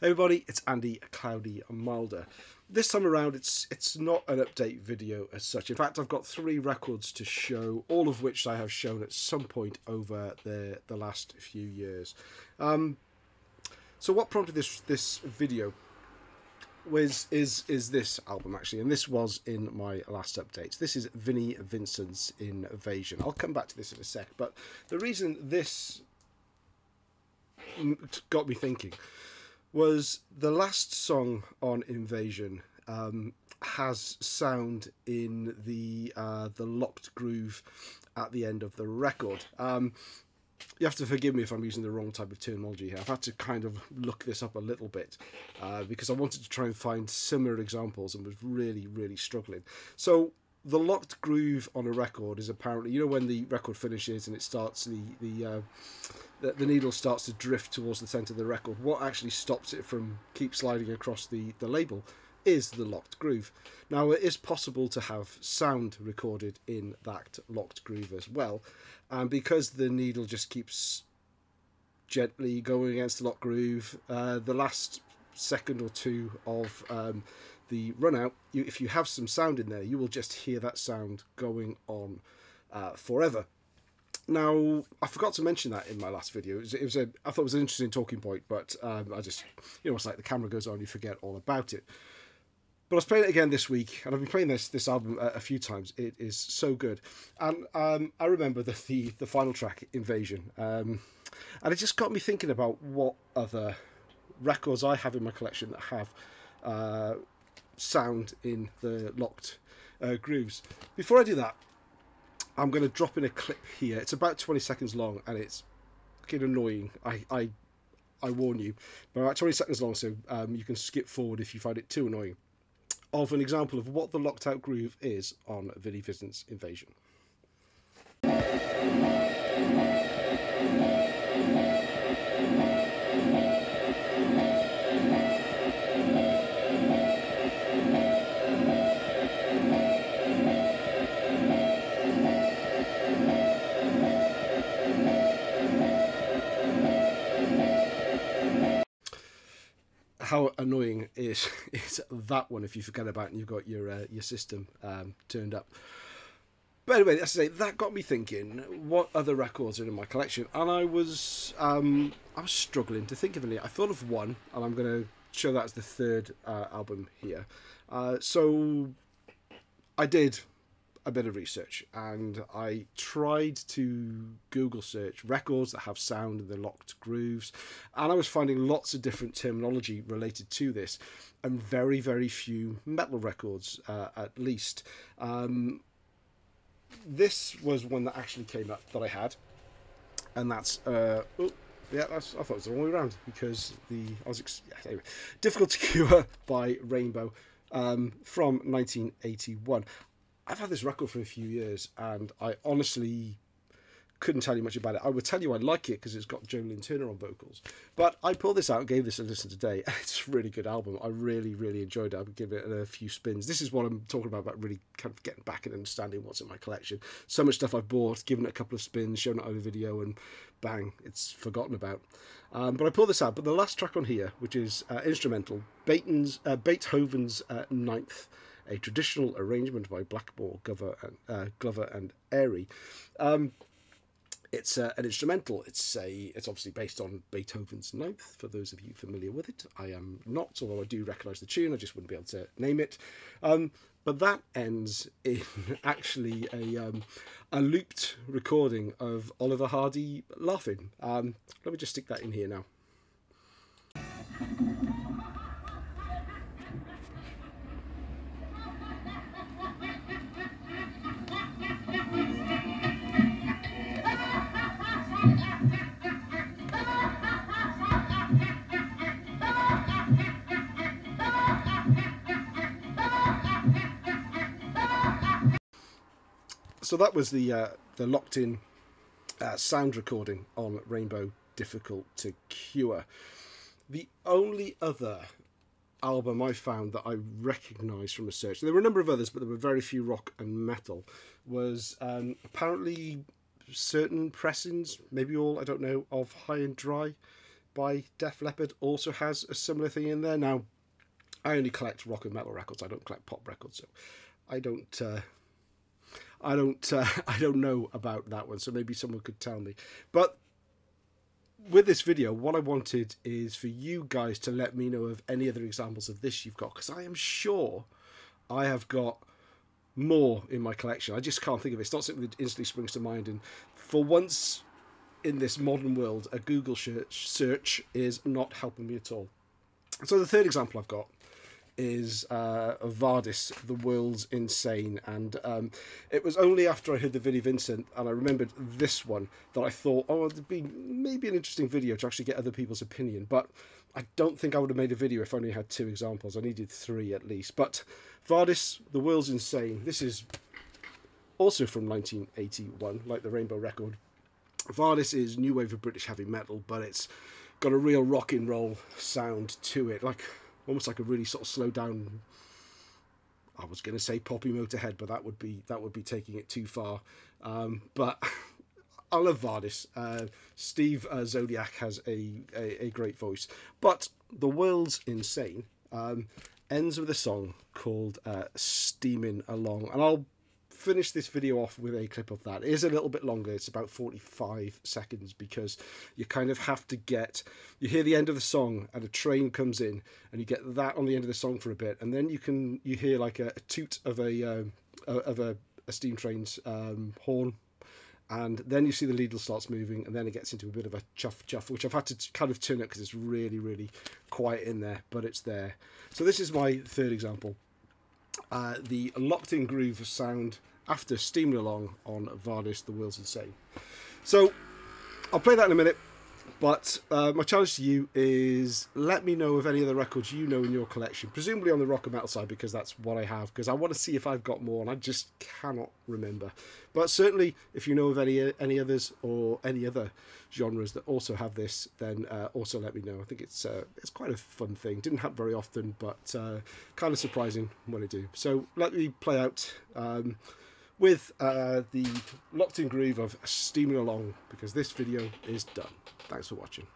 Hey everybody, it's Andy Cloudy Milder. This time around it's not an update video as such. In fact, I've got 3 records to show, all of which I have shown at some point over the last few years. So what prompted this video is this album actually, and this was in my last updates. This is Vinnie Vincent's Invasion. I'll come back to this in a sec, but the reason this got me thinking was the last song on Invasion has sound in the locked groove at the end of the record. You have to forgive me if I'm using the wrong type of terminology here. I've had to kind of look this up a little bit because I wanted to try and find similar examples and was really struggling. So the locked groove on a record is apparently, you know, when the record finishes and it starts, the needle starts to drift towards the centre of the record. What actually stops it from keep sliding across the label is the locked groove. Now, it is possible to have sound recorded in that locked groove as well, and because the needle just keeps gently going against the locked groove, the last second or two of the run out, if you have some sound in there, you will just hear that sound going on forever. Now, I forgot to mention that in my last video. I thought it was an interesting talking point, but I just, you know, it's like the camera goes on, you forget all about it. But I was playing it again this week, and I've been playing this album a few times. It is so good, and I remember the final track, Invasion, and it just got me thinking about what other records I have in my collection that have sound in the locked grooves. Before I do that, I'm going to drop in a clip here. It's about 20 seconds long, and it's fucking annoying. I warn you, but about 20 seconds long, so you can skip forward if you find it too annoying, of an example of what the locked out groove is on Vinnie Vincent's Invasion. How annoying is that one if you forget about it and you've got your system turned up. But anyway, as I say, that got me thinking, what other records are in my collection? And I was struggling to think of any. I thought of one, and I'm going to show that as the third album here. So I did a bit of research, and I tried to Google search records that have sound in the locked grooves, and I was finding lots of different terminology related to this, and very few metal records at least. This was one that actually came up that I had, and that's I thought it was the wrong way around, because anyway, Difficult to Cure by Rainbow from 1981. I've had this record for a few years, and I honestly couldn't tell you much about it. I would tell you I like it because it's got Jolene Turner on vocals. But I pulled this out and gave this a listen today. It's a really good album. I really enjoyed it. I would give it a few spins. This is what I'm talking about really kind of getting back and understanding what's in my collection. So much stuff I've bought, given it a couple of spins, shown it on a video, and bang, it's forgotten about. But I pulled this out. But the last track on here, which is instrumental, Beethoven's Ninth, a traditional arrangement by Blackmore, Glover and Airy. It's an instrumental. It's obviously based on Beethoven's Ninth, for those of you familiar with it. I am not, although I do recognise the tune, I just wouldn't be able to name it. But that ends in actually a looped recording of Oliver Hardy laughing. Let me just stick that in here now. So that was the locked-in sound recording on Rainbow, Difficult to Cure. The only other album I found that I recognised from a search, there were a number of others, but there were very few rock and metal, was apparently certain pressings, maybe all, I don't know, of High and Dry by Def Leppard also has a similar thing in there. Now, I only collect rock and metal records. I don't collect pop records, so I don't I don't know about that one. So maybe someone could tell me. But with this video, what I wanted is for you guys to let me know of any other examples of this you've got, because I am sure I have got more in my collection. I just can't think of it. It's not something that instantly springs to mind. And for once in this modern world, a Google search is not helping me at all. So the third example I've got is Vardis, The World's Insane, and it was only after I heard the Vinnie Vincent and I remembered this one that I thought, oh, it'd be maybe an interesting video to actually get other people's opinion. But I don't think I would have made a video if I only had 2 examples. I needed 3 at least. But Vardis, The World's Insane, this is also from 1981, like the Rainbow record. Vardis is new wave of British heavy metal, but it's got a real rock and roll sound to it, like almost like a really sort of slow down, I was going to say poppy Motorhead, but that would be taking it too far. But I love Vardis. Steve Zodiac has a great voice. But The World's Insane ends with a song called Steaming Along. And I'll finish this video off with a clip of that. It is a little bit longer. It's about 45 seconds because you kind of have to you hear the end of the song and a train comes in and you get that on the end of the song for a bit, and then you hear like a toot of a steam train's horn, and then you see the needle starts moving, and then it gets into a bit of a chuff, which I've had to kind of turn up because it's really, really quiet in there, but it's there. So this is my third example. The locked in groove sound after Steaming Along on Vardis, The World's Insane. So I'll play that in a minute, but my challenge to you is let me know of any other records you know in your collection, presumably on the rock and metal side, because that's what I have, because I want to see if I've got more and I just cannot remember. But certainly if you know of any others or any other genres that also have this, then also let me know. I think it's quite a fun thing. Didn't happen very often, but kind of surprising when I do. So let me play out with the locked in groove of Steaming Along, because this video is done. Thanks for watching.